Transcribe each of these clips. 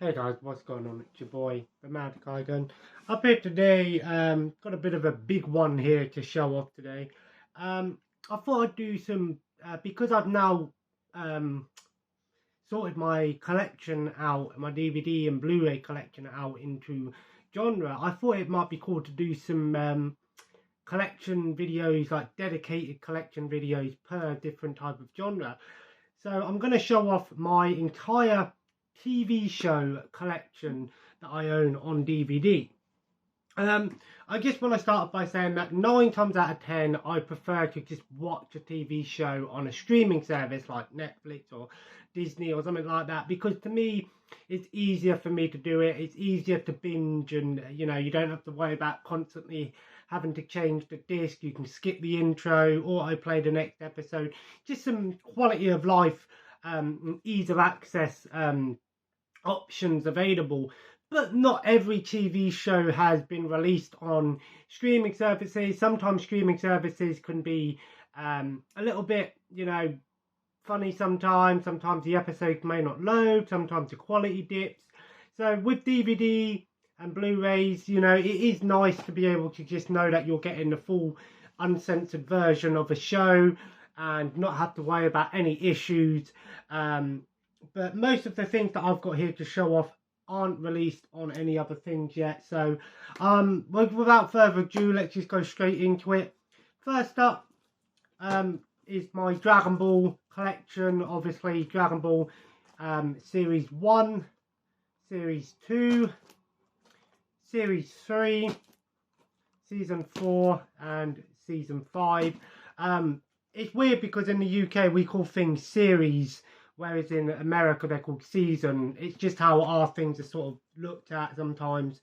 Hey guys, what's going on? It's your boy, the Mad Guy again. Up here today, got a bit of a big one here to show off today. I thought I'd do some, because I've now sorted my collection out, my DVD and Blu-ray collection out into genre. I thought it might be cool to do some collection videos, like dedicated collection videos per different type of genre. So I'm going to show off my entire TV show collection that I own on DVD. I just want to start by saying that 9 times out of 10 I prefer to just watch a TV show on a streaming service like Netflix or Disney or something like that, because to me it's easier for me to do it. It's easier to binge, and you don't have to worry about constantly having to change the disc. You can skip the intro, autoplay the next episode. Just some quality of life, ease of access options available. But not every TV show has been released on streaming services. Sometimes streaming services can be a little bit, funny sometimes. Sometimes the episodes may not load. Sometimes the quality dips. So with DVD and Blu-rays, it is nice to be able to just know that you're getting the full uncensored version of a show and not have to worry about any issues. But most of the things that I've got here to show off aren't released on any other things yet. So without further ado, let's just go straight into it. First up is my Dragon Ball collection. Obviously Dragon Ball Series 1, Series 2, Series 3, Season 4 and Season 5. It's weird because in the UK we call things series, whereas in America they're called season. It's just how our things are sort of looked at sometimes.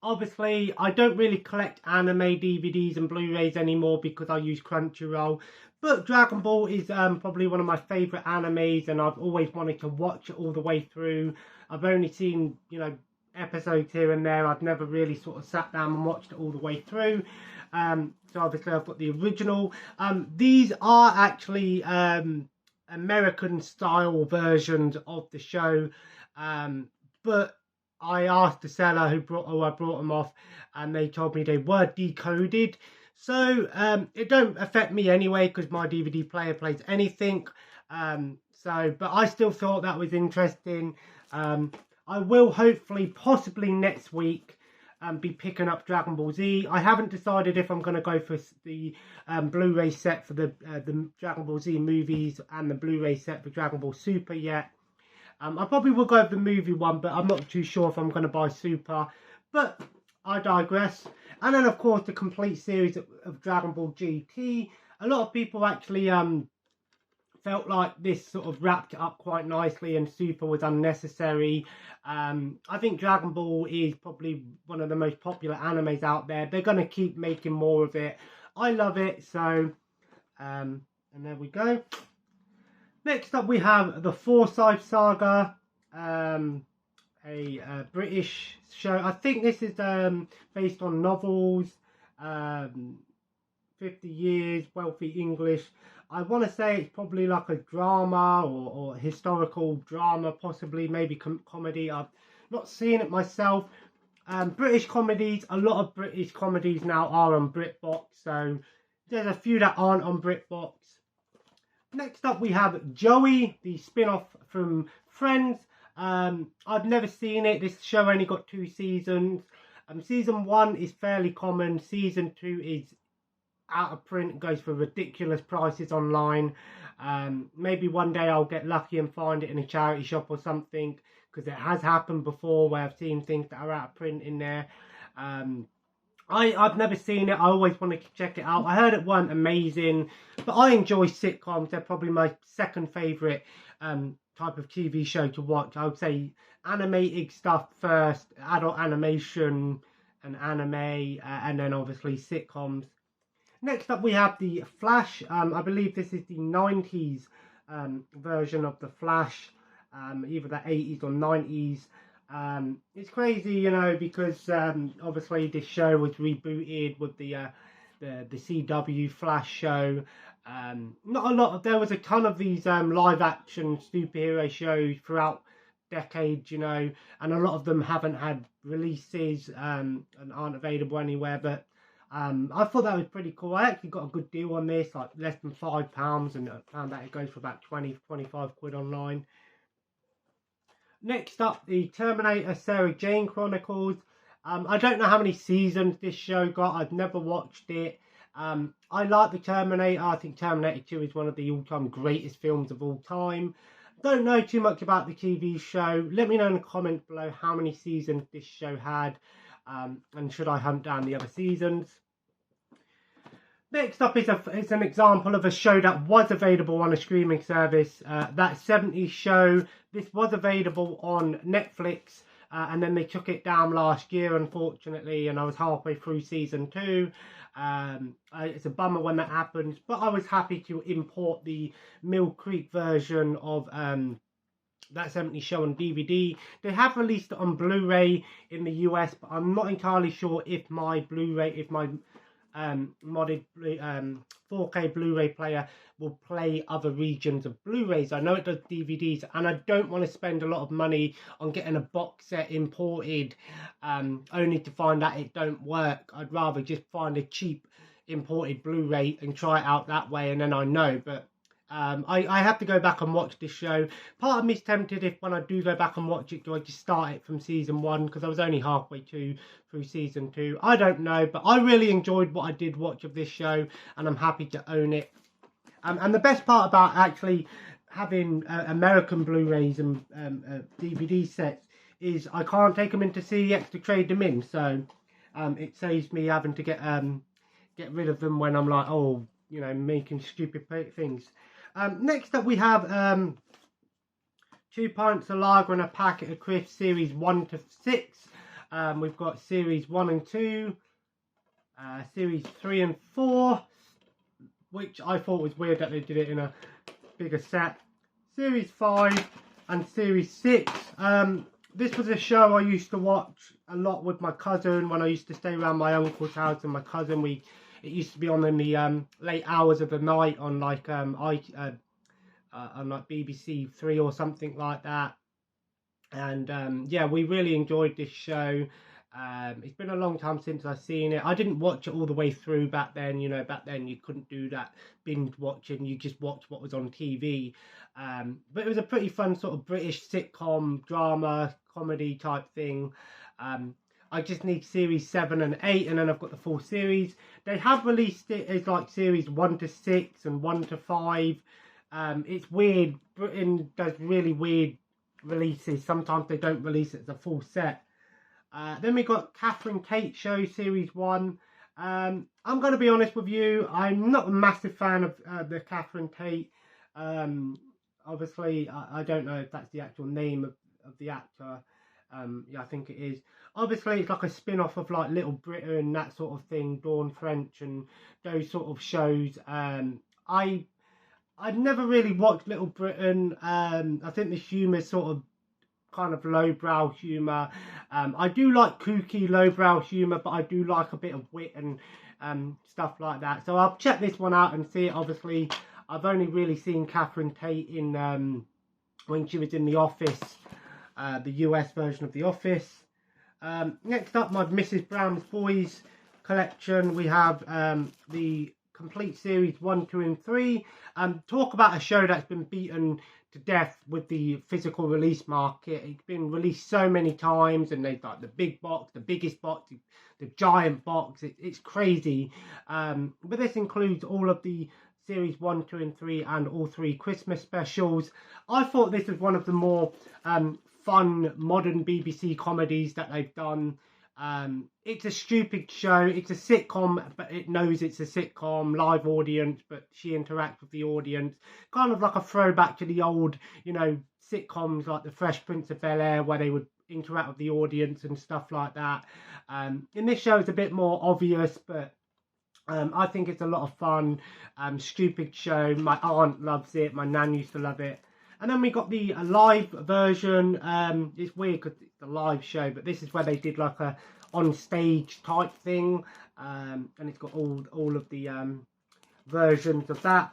Obviously, I don't really collect anime DVDs and Blu-rays anymore because I use Crunchyroll. But Dragon Ball is probably one of my favourite animes, and I've always wanted to watch it all the way through. I've only seen, episodes here and there. I've never really sort of sat down and watched it all the way through. So obviously I've got the original. These are actually American style versions of the show, but I asked the seller I brought them off, and they told me they were decoded. So it don't affect me anyway because my DVD player plays anything. But I still thought that was interesting. I will hopefully, possibly next week, be picking up Dragon Ball Z. I haven't decided if I'm going to go for the Blu-ray set for the Dragon Ball Z movies and the Blu-ray set for Dragon Ball Super yet. I probably will go with the movie one, but I'm not too sure if I'm going to buy Super. But I digress. And then, of course, the complete series of Dragon Ball GT. A lot of people actually felt like this sort of wrapped it up quite nicely and Super was unnecessary. I think Dragon Ball is probably one of the most popular animes out there. They're going to keep making more of it. I love it. So, and there we go. Next up we have the Forsyth Saga, a British show. I think this is based on novels, 50 Years, Wealthy English. I want to say it's probably like a drama or historical drama, possibly, maybe comedy. I've not seen it myself. British comedies, a lot of British comedies now are on BritBox, so there's a few that aren't on BritBox. Next up we have Joey, the spin-off from Friends. I've never seen it. This show only got 2 seasons. Season 1 is fairly common. Season 2 is out of print, goes for ridiculous prices online. Maybe one day I'll get lucky and find it in a charity shop or something, because it has happened before where I've seen things that are out of print in there. I've never seen it. I always wanted to check it out. I heard it weren't amazing, but I enjoy sitcoms. They're probably my second favourite type of TV show to watch. I would say animated stuff first, adult animation and anime, and then obviously sitcoms. Next up we have the Flash. I believe this is the 90s version of the Flash, either the 80s or 90s. It's crazy, because obviously this show was rebooted with the CW Flash show. Not a lot. There was a ton of these live action superhero shows throughout decades, you know, and a lot of them haven't had releases and aren't available anywhere. But I thought that was pretty cool. I actually got a good deal on this, like less than £5, and I found that it goes for about 20-25 quid online. Next up, the Terminator Sarah Jane Chronicles. I don't know how many seasons this show got. I've never watched it. I like the Terminator. I think Terminator 2 is one of the all-time greatest films of all time. Don't know too much about the TV show. Let me know in the comments below how many seasons this show had, and should I hunt down the other seasons. Next up is an example of a show that was available on a streaming service. That 70s show. This was available on Netflix, and then they took it down last year, unfortunately, and I was halfway through season 2. It's a bummer when that happens, but I was happy to import the Mill Creek version of that 70s show on DVD. They have released it on Blu-ray in the US, but I'm not entirely sure if my Blu-ray, if my modded 4K Blu-ray player will play other regions of Blu-rays. I know it does DVDs, and I don't want to spend a lot of money on getting a box set imported only to find out it don't work. I'd rather just find a cheap imported Blu-ray and try it out that way, and then I know. But I have to go back and watch this show. Part of me is tempted, if when I do go back and watch it, do I just start it from season 1, because I was only halfway through season 2. I don't know, but I really enjoyed what I did watch of this show, and I'm happy to own it. And the best part about actually having American Blu-rays and DVD sets is I can't take them into CEX to trade them in, so it saves me having to get rid of them when I'm like, oh, you know, making stupid things. Next up we have 2 pints of lager and a packet of crisps, series 1 to 6. We've got series 1 and 2, series 3 and 4, which I thought was weird that they did it in a bigger set. Series 5 and series 6. This was a show I used to watch a lot with my cousin when I used to stay around my uncle's house and my cousin. It used to be on in the late hours of the night on like on like BBC 3 or something like that. And yeah, we really enjoyed this show. It's been a long time since I've seen it. I didn't watch it all the way through back then. You know, back then you couldn't do that binge watching. You just watched what was on TV. But it was a pretty fun sort of British sitcom, drama, comedy type thing. I just need series 7 and 8, and then I've got the full series. They have released it as like series 1 to 6 and 1 to 5. It's weird. Britain does really weird releases. Sometimes they don't release it as a full set. Then we got Catherine Tate Show Series 1. I'm going to be honest with you, I'm not a massive fan of the Catherine Tate. Obviously, I don't know if that's the actual name of the actor. Yeah, I think it is. Obviously, it's like a spin-off of like Little Britain, that sort of thing, Dawn French and those sort of shows. I've never really watched Little Britain. I think the humour is sort of kind of lowbrow humour. I do like kooky lowbrow humour, but I do like a bit of wit and stuff like that. So I'll check this one out and see it. Obviously, I've only really seen Catherine Tate in when she was in The Office, the US version of The Office. Next up, my Mrs. Brown's Boys collection. We have the complete series 1, 2 and 3. Talk about a show that's been beaten to death with the physical release market. It's been released so many times, and they've got the big box, the biggest box, the giant box. It's crazy. But this includes all of the series 1, 2 and 3 and all 3 Christmas specials. I thought this was one of the more fun modern BBC comedies that they've done. It's a stupid show. It's a sitcom, but it knows it's a sitcom, live audience, but she interacts with the audience. Kind of like a throwback to the old, you know, sitcoms like The Fresh Prince of Bel-Air, where they would interact with the audience and stuff like that. In this show, it's a bit more obvious, but I think it's a lot of fun. Stupid show. My aunt loves it. My nan used to love it. And then we got the live version. It's weird because it's a live show, but this is where they did like a on stage type thing, and it's got all of the versions of that.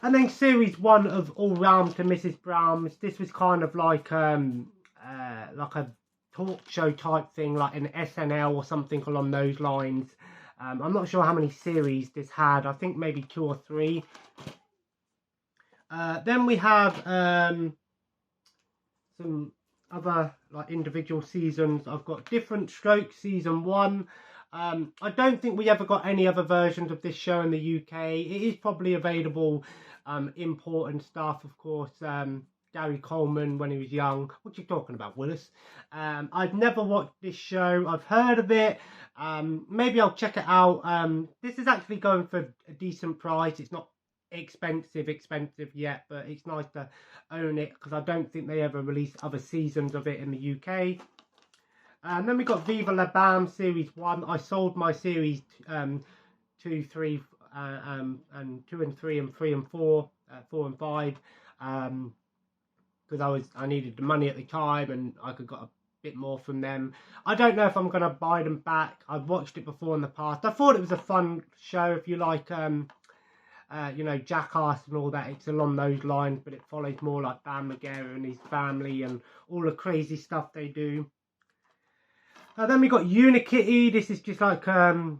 And then series 1 of All Round to Mrs. Brown's. This was kind of like a talk show type thing, like an SNL or something along those lines. I'm not sure how many series this had. I think maybe 2 or 3. Then we have some other like individual seasons. I've got Different Strokes season 1. I don't think we ever got any other versions of this show in the UK. It is probably available import and stuff, of course. Gary Coleman when he was young. What you talking about, Willis? I've never watched this show. I've heard of it. Maybe I'll check it out. This is actually going for a decent price. It's not expensive yet, but it's nice to own it because I don't think they ever released other seasons of it in the UK. And then we got Viva La Bam series 1. I sold my series 2, 3, and 2 and 3 and 3 and 4, 4 and 5, because I needed the money at the time and I could got a bit more from them. I don't know if I'm going to buy them back. I've watched it before in the past. I thought it was a fun show. If you like you know, Jackass and all that, it's along those lines, but it follows more like Bam Margera and his family and all the crazy stuff they do. Then we got Unikitty. This is just like a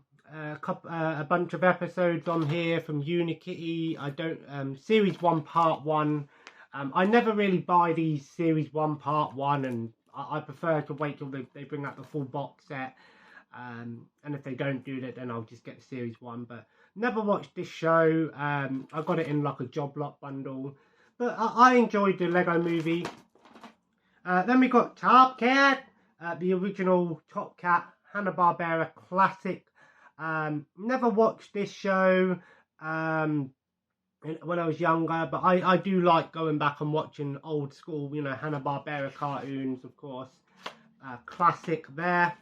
bunch of episodes on here from Unikitty. I don't series 1 part 1. I never really buy these series 1 part 1, and I prefer to wait till they bring out the full box set. And if they don't do that, then I'll just get the series 1. But never watched this show. I got it in like a job lot bundle. But I enjoyed the Lego movie. Then we got Top Cat, the original Top Cat Hanna-Barbera classic. Never watched this show when I was younger, but I do like going back and watching old school, you know, Hanna-Barbera cartoons, of course. Classic there.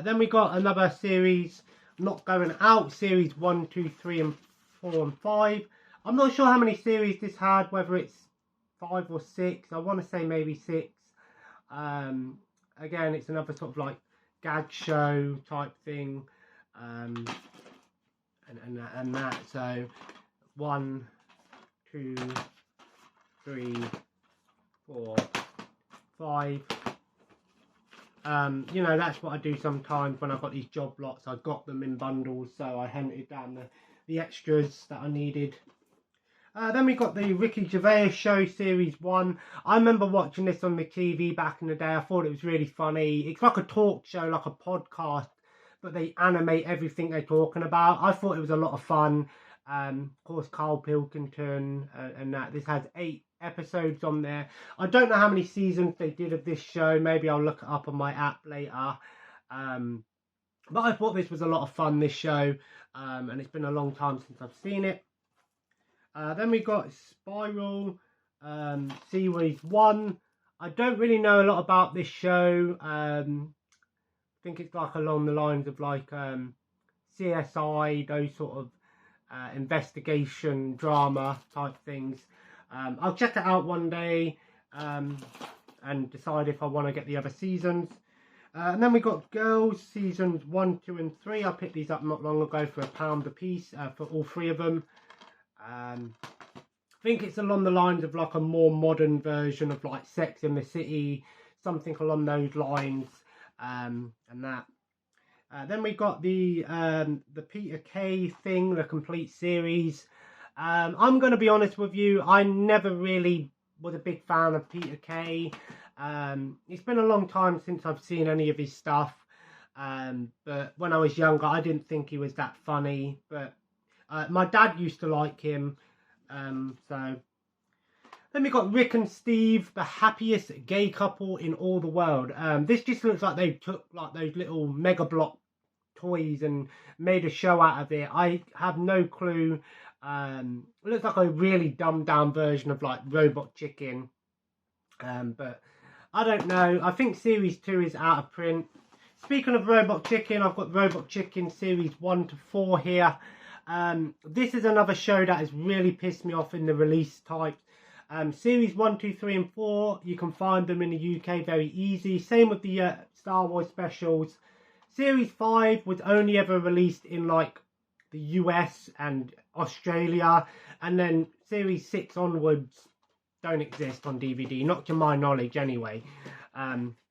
Then we got another series not going out, series 1, 2, 3 and 4 and 5. I'm not sure how many series this had, whether it's 5 or 6. I want to say maybe 6. Again, it's another sort of like gag show type thing, and that. So 1, 2, 3, 4, 5. You know, that's what I do sometimes when I've got these job lots. I got them in bundles, so I hunted down the extras that I needed. Then we got the Ricky Gervais Show Series 1. I remember watching this on the TV back in the day. I thought it was really funny. It's like a talk show, like a podcast, but they animate everything they're talking about. I thought it was a lot of fun. Of course, Carl Pilkington and that. This has 8 episodes on there. I don't know how many seasons they did of this show. Maybe I'll look it up on my app later. But I thought this was a lot of fun, this show. And it's been a long time since I've seen it. Then we got Spiral Series 1. I don't really know a lot about this show. I think it's like along the lines of like CSI, those sort of investigation drama type things. I'll check it out one day and decide if I want to get the other seasons. And then we got Girls seasons 1, 2 and 3. I picked these up not long ago for £1 a piece for all 3 of them. I think it's along the lines of like a more modern version of like Sex in the City, something along those lines, and that. Then we got the Peter Kay thing, the complete series. I'm going to be honest with you, I never really was a big fan of Peter Kay. It's been a long time since I've seen any of his stuff, but when I was younger I didn't think he was that funny, but my dad used to like him. So then we got Rick and Steve, the happiest gay couple in all the world. This just looks like they took like those little Mega Block toys and made a show out of it. I have no clue. It looks like a really dumbed down version of like Robot Chicken, but I don't know. I think series 2 is out of print. Speaking of Robot Chicken, I've got Robot Chicken series 1 to 4 here. This is another show that has really pissed me off in the release types. Series 1, 2, 3 and 4, you can find them in the UK very easy. Same with the Star Wars specials. Series 5 was only ever released in like the US and Australia, and then series 6 onwards don't exist on DVD, not to my knowledge anyway.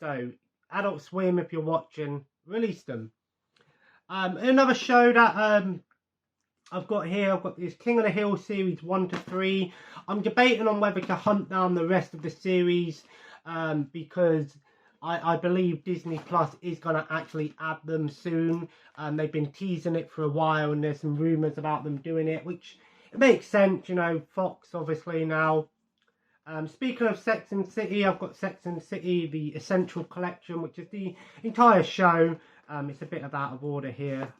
So Adult Swim, if you're watching, release them. Another show that I've got here, I've got this King of the Hill series 1 to 3. I'm debating on whether to hunt down the rest of the series, because I believe Disney Plus is going to actually add them soon. They've been teasing it for a while, and there's some rumours about them doing it, which it makes sense, you know, Fox obviously now. Speaking of Sex and City, I've got Sex and City, the Essential Collection, which is the entire show. It's a bit of out of order here.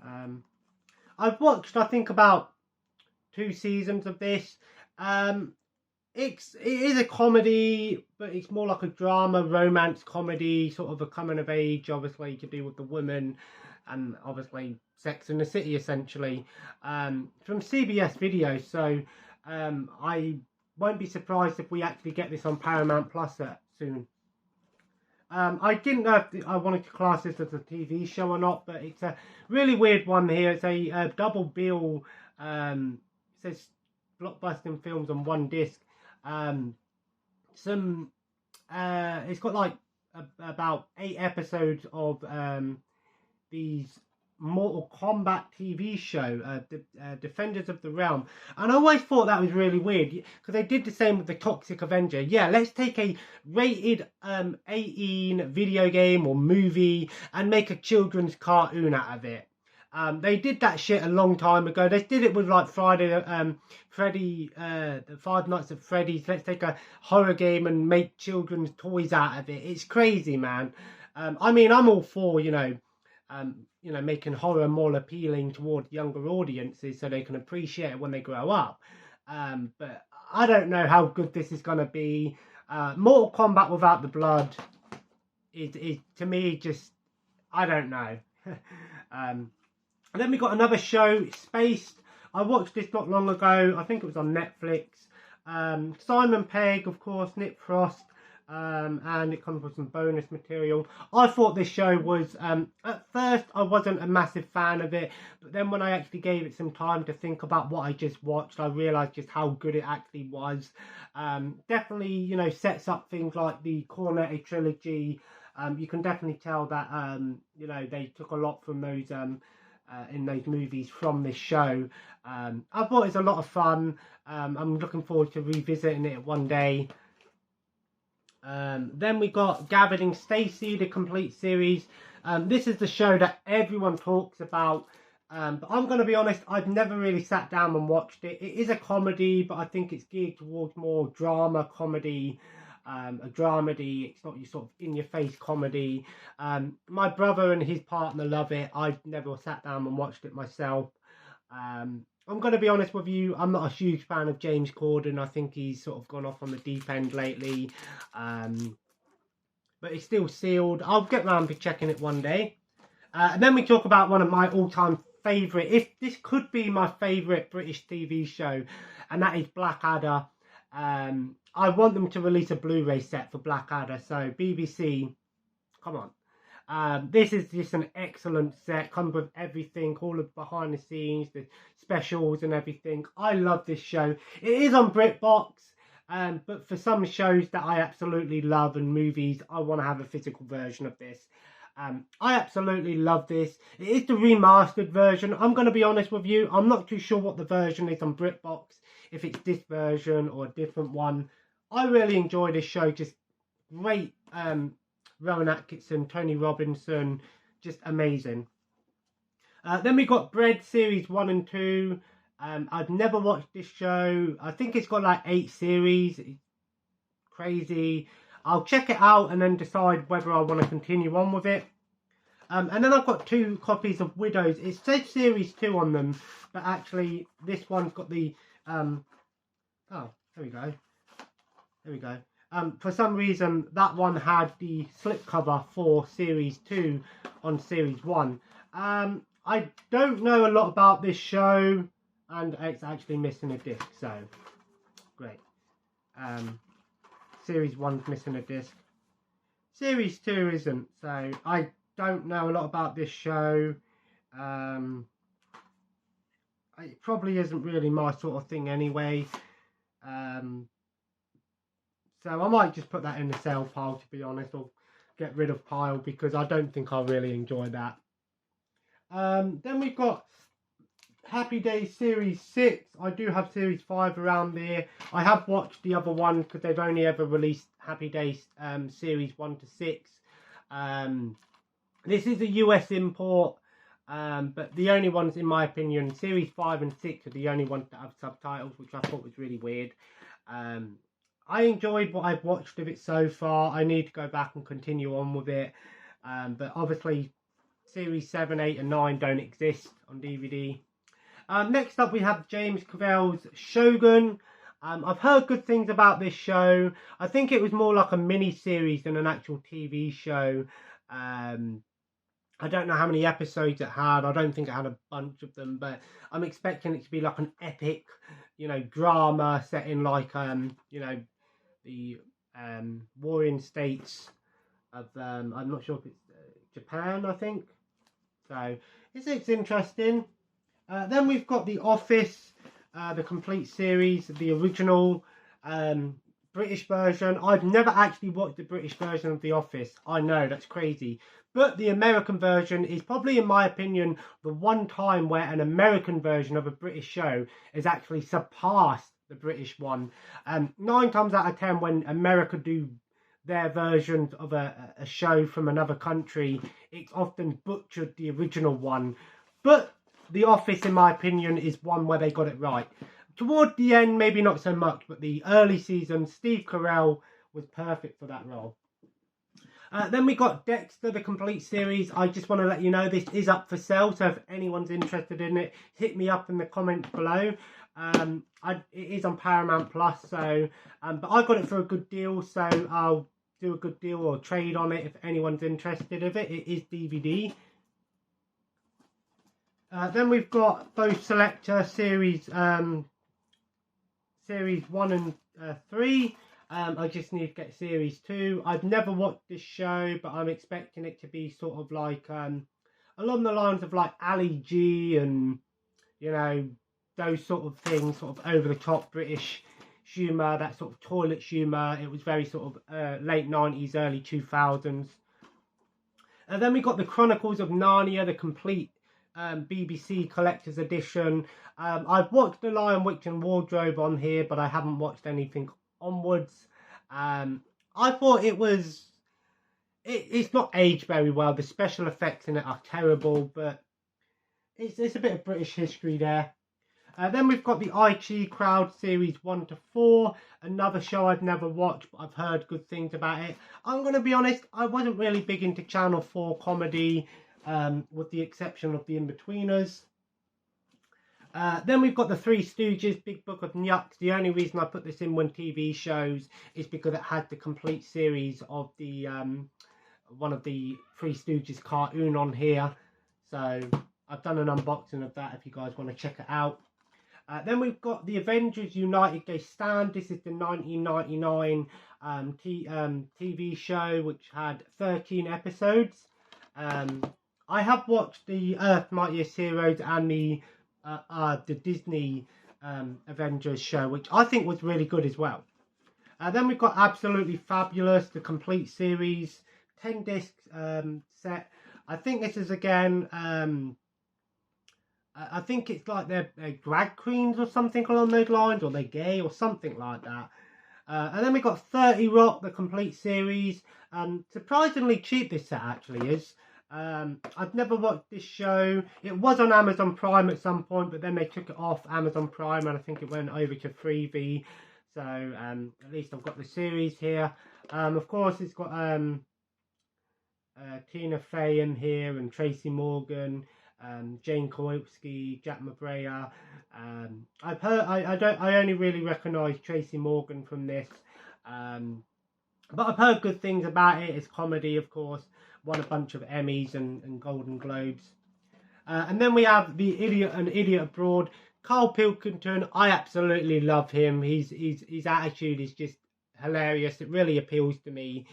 I've watched, I think, about 2 seasons of this. It is a comedy, but it's more like a drama, romance comedy, sort of a coming of age, obviously, to do with the women, and obviously Sex and the City, essentially, from CBS Video. So I won't be surprised if we actually get this on Paramount Plus soon. I didn't know if I wanted to class this as a TV show or not, but it's a really weird one here. It's a double bill. It says Blockbusting films on one disc. It's got like about 8 episodes of these Mortal Kombat TV show, Defenders of the Realm, and I always thought that was really weird because they did the same with the Toxic Avenger. Yeah, let's take a rated 18 video game or movie and make a children's cartoon out of it. They did that shit a long time ago. They did it with like Freddy, the Five Nights at Freddy's. Let's take a horror game and make children's toys out of it. It's crazy, man. I mean, I'm all for, you know, making horror more appealing toward younger audiences so they can appreciate it when they grow up. But I don't know how good this is going to be. Mortal Kombat without the blood is to me just, I don't know. And then we got another show, Spaced. I watched this not long ago. I think it was on Netflix. Simon Pegg, of course, Nick Frost. And it comes with some bonus material. I thought this show was, at first I wasn't a massive fan of it, but then when I actually gave it some time to think about what I just watched, I realised just how good it actually was. Definitely, you know, sets up things like the Cornetto trilogy. You can definitely tell that, you know, they took a lot from those, in those movies from this show. I thought it was a lot of fun. I'm looking forward to revisiting it one day. Then we got Gathered Stacey, the complete series. This is the show that everyone talks about. But I'm going to be honest, I've never really sat down and watched it. It is a comedy, but I think it's geared towards more drama comedy, a dramedy. It's not your sort of in-your-face comedy. My brother and his partner love it. I've never sat down and watched it myself. I'm going to be honest with you, I'm not a huge fan of James Corden. I think he's sort of gone off on the deep end lately. But it's still sealed. I'll get round to checking it one day. And then we talk about one of my all-time favourite, if this could be my favourite British TV show, and that is Blackadder. I want them to release a Blu-ray set for Blackadder, so BBC, come on. This is just an excellent set, comes with everything, all of behind the scenes, the specials and everything. I love this show. It is on BritBox, but for some shows that I absolutely love and movies, I want to have a physical version of this. I absolutely love this. It is the remastered version. I'm going to be honest with you, I'm not too sure what the version is on BritBox, if it's this version or a different one. I really enjoy this show, just great Rowan Atkinson, Tony Robinson, just amazing. Then we got Bread Series 1 and 2. I've never watched this show. I think it's got like 8 series. It's crazy. I'll check it out and then decide whether I want to continue on with it. And then I've got 2 copies of Widows. It says Series 2 on them, but actually this one's got the... oh, there we go. There we go. For some reason, that one had the slipcover for Series 2 on Series 1. I don't know a lot about this show, and it's actually missing a disc, so great. Series 1's missing a disc. Series 2 isn't, so I don't know a lot about this show. it probably isn't really my sort of thing anyway. So I might just put that in the sale pile, to be honest, or get rid of pile, because I don't think I really enjoy that. Then we've got Happy Days Series 6. I do have Series 5 around there. I have watched the other one because they've only ever released Happy Days Series 1 to 6. This is a US import, but the only ones, in my opinion, Series 5 and 6 are the only ones that have subtitles, which I thought was really weird. I enjoyed what I've watched of it so far. I need to go back and continue on with it. But obviously, Series 7, 8 and 9 don't exist on DVD. Next up, we have James Cavell's Shogun. I've heard good things about this show. I think it was more like a mini-series than an actual TV show. I don't know how many episodes it had. I don't think it had a bunch of them, but I'm expecting it to be like an epic, drama set in like, the warring states of, I'm not sure if it's Japan, I think. So it's interesting. Then we've got The Office, the complete series, the original British version. I've never actually watched the British version of The Office. I know, that's crazy. But the American version is probably, in my opinion, the one time where an American version of a British show has actually surpassed the British one. 9 times out of 10, when America do their versions of a show from another country, it's often butchered the original one. But The Office, in my opinion, is one where they got it right. Toward the end, maybe not so much, but the early season, Steve Carell was perfect for that role. Then we got Dexter, the complete series. I just want to let you know this is up for sale, so if anyone's interested in it, hit me up in the comments below. It is on Paramount Plus, so but I got it for a good deal, so I'll do a good deal or trade on it if anyone's interested in it. It is DVD. Then we've got both Selector series 1 and 3. I just need to get series 2. I've never watched this show, but I'm expecting it to be sort of like along the lines of like Ali G and those sort of things, sort of over the top British humour, that sort of toilet humour. It was very sort of late 90s, early 2000s. And then we got the Chronicles of Narnia, the complete BBC collector's edition. I've watched The Lion, Witch and Wardrobe on here, but I haven't watched anything onwards. I thought it's not aged very well. The special effects in it are terrible, but it's a bit of British history there. Then we've got the Ident Crowd series 1 to 4, another show I've never watched, but I've heard good things about it. I'm going to be honest, I wasn't really big into Channel 4 comedy, with the exception of The In-Betweeners. Then we've got the Three Stooges, Big Book of Nyucks. The only reason I put this in one TV shows is because it had the complete series of the one of the Three Stooges cartoon on here. So I've done an unboxing of that if you guys want to check it out. Then we've got the Avengers United They Stand. This is the 1999 TV show, which had 13 episodes. I have watched the Earth Mightiest Heroes and the Disney Avengers show, which I think was really good as well. Then we've got Absolutely Fabulous, the complete series, 10 disc set. I think this is again, I think it's like they're drag queens or something along those lines, or they're gay or something like that. And then we've got 30 Rock, the complete series. Surprisingly cheap this set actually is. I've never watched this show. It was on Amazon Prime at some point, but then they took it off Amazon Prime and I think it went over to Freevee. So at least I've got the series here. Of course, it's got Tina Fey in here and Tracy Morgan, Jane Kowalski, Jack McBrayer. I've heard. I only really recognise Tracy Morgan from this, but I've heard good things about it. It's comedy, of course. Won a bunch of Emmys and Golden Globes. And then we have the Idiot and Idiot Abroad. Carl Pilkington, I absolutely love him. His attitude is just hilarious. It really appeals to me.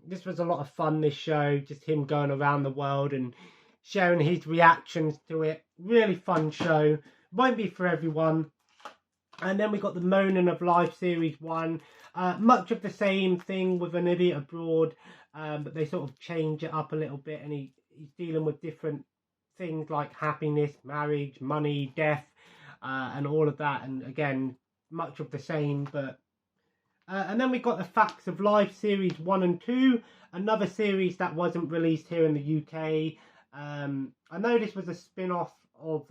This was a lot of fun, this show. Just him going around the world and sharing his reactions to it. Really fun show. won't be for everyone. And then we got the Moaning of Life Series 1. Much of the same thing with An Idiot Abroad, but they sort of change it up a little bit, and he's dealing with different things like happiness, marriage, money, death, and all of that. And again, much of the same, but... and then we got the Facts of Life Series 1 and 2, another series that wasn't released here in the UK. I know this was a spin-off of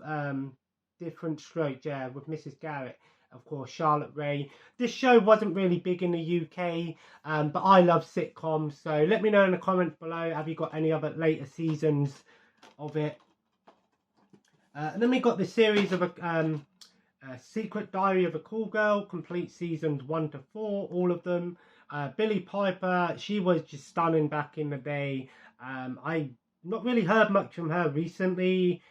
Different Strokes, yeah, with Mrs. Garrett, of course, Charlotte Rae. This show wasn't really big in the UK, but I love sitcoms, so let me know in the comments below, have you got any other later seasons of it? And then we got the series of Secret Diary of a Cool Girl, complete seasons 1 to 4, all of them. Billie Piper, she was just stunning back in the day. I not really heard much from her recently.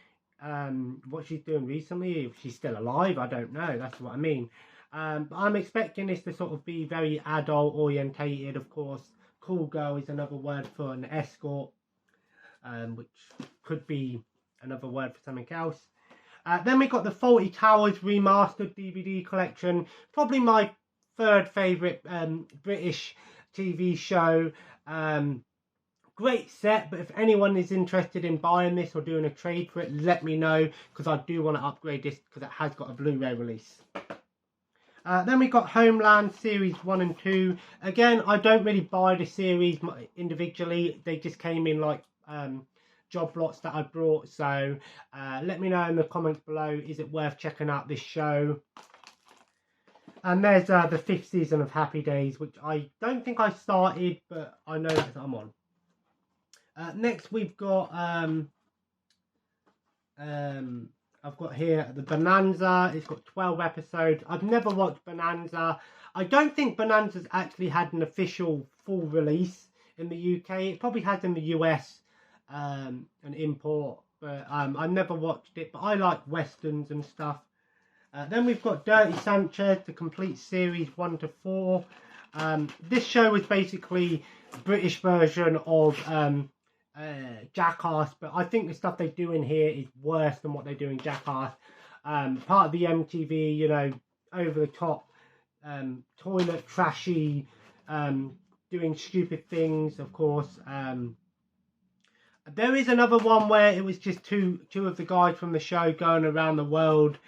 What she's doing recently, if she's still alive, I don't know, that's what I mean. But I'm expecting this to sort of be very adult orientated, of course. Cool girl is another word for an escort, which could be another word for something else. Then we got the Fawlty Towers remastered DVD collection, probably my third favourite British TV show. Great set, but if anyone is interested in buying this or doing a trade for it, let me know, because I do want to upgrade this because it has got a Blu-ray release. Then we got Homeland Series 1 and 2. Again, I don't really buy the series individually. They just came in like job lots that I brought. So let me know in the comments below, is it worth checking out this show? And there's the 5th season of Happy Days, which I don't think I started, but I know that I'm on. Next we've got I've got here the Bonanza. It's got 12 episodes. I've never watched Bonanza. I don't think Bonanza's actually had an official full release in the UK. It probably has in the US, an import, but I've never watched it. But I like westerns and stuff. Then we've got Dirty Sanchez, the complete series 1 to 4. This show is basically a British version of Jackass, but I think the stuff they do in here is worse than what they do in Jackass. Part of the MTV, you know, over the top, toilet, trashy, doing stupid things, of course. There is another one where it was just two of the guys from the show going around the world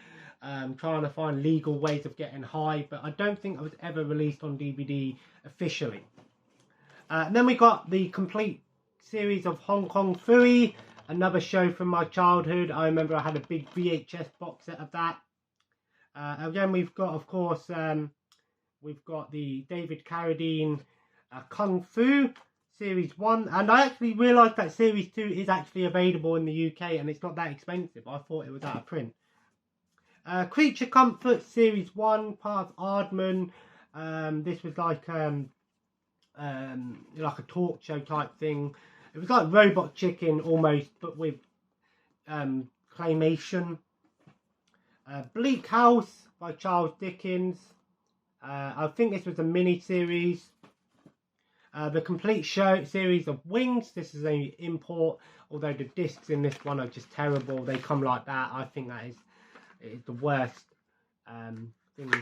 trying to find legal ways of getting high, but I don't think it was ever released on DVD officially. Then we got the complete series of Hong Kong Phooey, another show from my childhood. I remember I had a big VHS box set of that. Again, we've got, of course, we've got the David Carradine Kung Fu Series 1. And I actually realised that Series 2 is actually available in the UK and it's not that expensive. I thought it was out of print. Creature Comforts Series 1, part of Aardman. This was like a talk show type thing. It was like Robot Chicken almost, but with claymation. Bleak House by Charles Dickens. I think this was a mini-series. The complete show series of Wings. This is an import, although the discs in this one are just terrible. They come like that. I think that is the worst thing.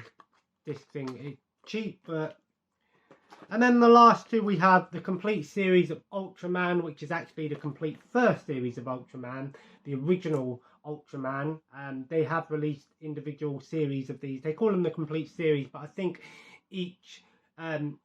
This thing is cheap, but... And then the last two, we have the complete series of Ultraman, which is actually the complete first series of Ultraman, the original Ultraman. They have released individual series of these. They call them the complete series, but I think each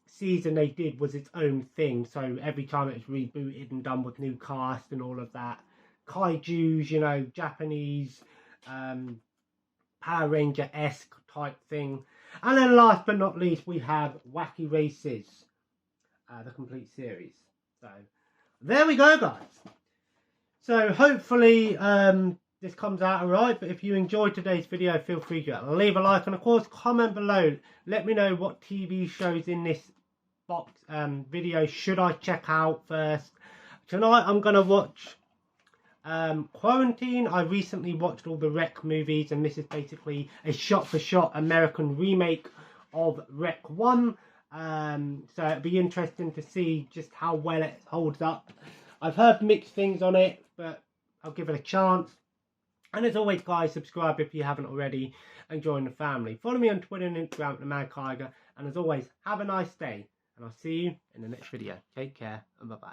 season they did was its own thing. So every time it was rebooted and done with new cast and all of that. Kaijus, you know, Japanese, Power Ranger-esque type thing. And then last but not least, we have Wacky Races, the complete series. So there we go, guys. So hopefully this comes out alright. But if you enjoyed today's video, feel free to leave a like. And of course, comment below. Let me know what TV shows in this box video should I check out first. Tonight I'm going to watch Quarantine. I recently watched all the Rec movies, and this is basically a shot-for-shot American remake of Rec 1. So it'd be interesting to see just how well it holds up. I've heard mixed things on it, but I'll give it a chance. And as always, guys, subscribe if you haven't already and join the family. Follow me on Twitter and Instagram, the Mad Tiger. And as always, have a nice day. And I'll see you in the next video. Take care and bye-bye.